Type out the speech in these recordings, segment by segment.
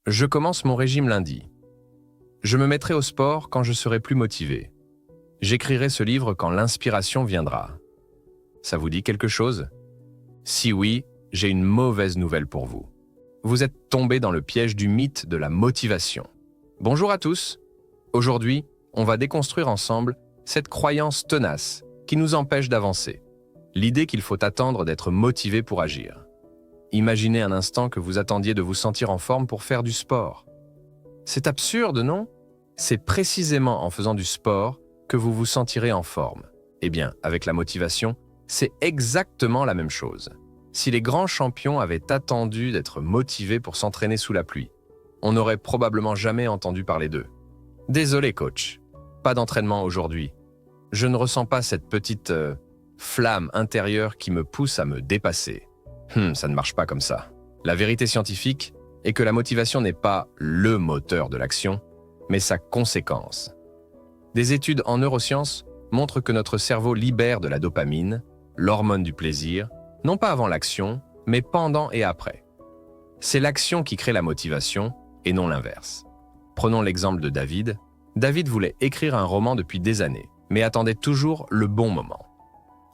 Je commence mon régime lundi. Je me mettrai au sport quand je serai plus motivé. J'écrirai ce livre quand l'inspiration viendra. Ça vous dit quelque chose? Si oui, j'ai une mauvaise nouvelle pour vous. Vous êtes tombé dans le piège du mythe de la motivation. Bonjour à tous. Aujourd'hui, on va déconstruire ensemble cette croyance tenace qui nous empêche d'avancer. L'idée qu'il faut attendre d'être motivé pour agir. Imaginez un instant que vous attendiez de vous sentir en forme pour faire du sport. C'est absurde, non? C'est précisément en faisant du sport que vous vous sentirez en forme. Eh bien, avec la motivation, c'est exactement la même chose. Si les grands champions avaient attendu d'être motivés pour s'entraîner sous la pluie, on n'aurait probablement jamais entendu parler d'eux. Désolé, coach. Pas d'entraînement aujourd'hui. Je ne ressens pas cette petite flamme intérieure qui me pousse à me dépasser. Ça ne marche pas comme ça. La vérité scientifique est que la motivation n'est pas le moteur de l'action, mais sa conséquence. Des études en neurosciences montrent que notre cerveau libère de la dopamine, l'hormone du plaisir, non pas avant l'action, mais pendant et après. C'est l'action qui crée la motivation et non l'inverse. Prenons l'exemple de David. David voulait écrire un roman depuis des années, mais attendait toujours le bon moment.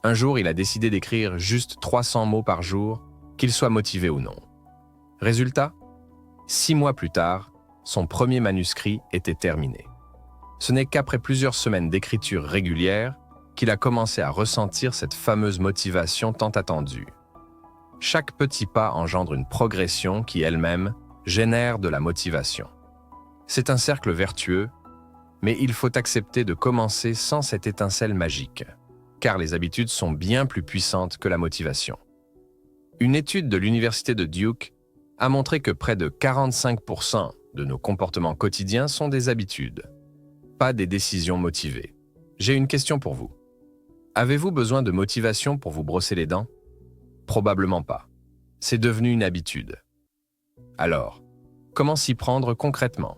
Un jour, il a décidé d'écrire juste 300 mots par jour, qu'il soit motivé ou non. Résultat, 6 mois plus tard, son premier manuscrit était terminé. Ce n'est qu'après plusieurs semaines d'écriture régulière qu'il a commencé à ressentir cette fameuse motivation tant attendue. Chaque petit pas engendre une progression qui elle-même génère de la motivation. C'est un cercle vertueux, mais il faut accepter de commencer sans cette étincelle magique, car les habitudes sont bien plus puissantes que la motivation. Une étude de l'université de Duke a montré que près de 45% de nos comportements quotidiens sont des habitudes, pas des décisions motivées. J'ai une question pour vous. Avez-vous besoin de motivation pour vous brosser les dents? Probablement pas. C'est devenu une habitude. Alors, comment s'y prendre concrètement?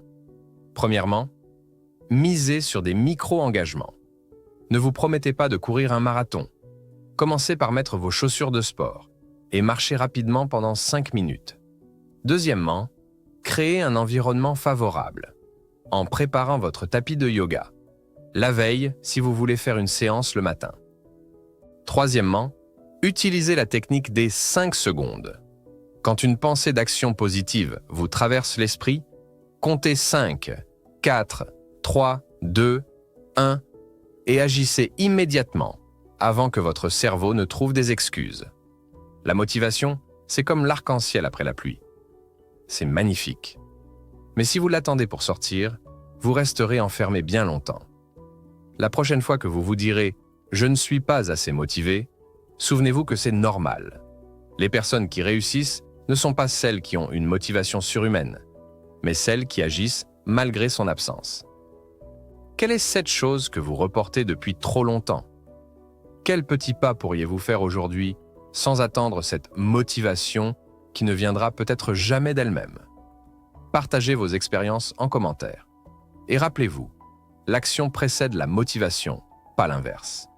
Premièrement, misez sur des micro-engagements. Ne vous promettez pas de courir un marathon. Commencez par mettre vos chaussures de sport et marchez rapidement pendant 5 minutes. Deuxièmement, créez un environnement favorable en préparant votre tapis de yoga. La veille, si vous voulez faire une séance le matin. Troisièmement, utilisez la technique des 5 secondes. Quand une pensée d'action positive vous traverse l'esprit, comptez 5, 4, 3, 2, 1 et agissez immédiatement avant que votre cerveau ne trouve des excuses. La motivation, c'est comme l'arc-en-ciel après la pluie. C'est magnifique. Mais si vous l'attendez pour sortir, vous resterez enfermé bien longtemps. La prochaine fois que vous vous direz « je ne suis pas assez motivé », souvenez-vous que c'est normal. Les personnes qui réussissent ne sont pas celles qui ont une motivation surhumaine, mais celles qui agissent malgré son absence. Quelle est cette chose que vous reportez depuis trop longtemps? Quel petit pas pourriez-vous faire aujourd'hui sans attendre cette motivation qui ne viendra peut-être jamais d'elle-même? Partagez vos expériences en commentaire. Et rappelez-vous, l'action précède la motivation, pas l'inverse.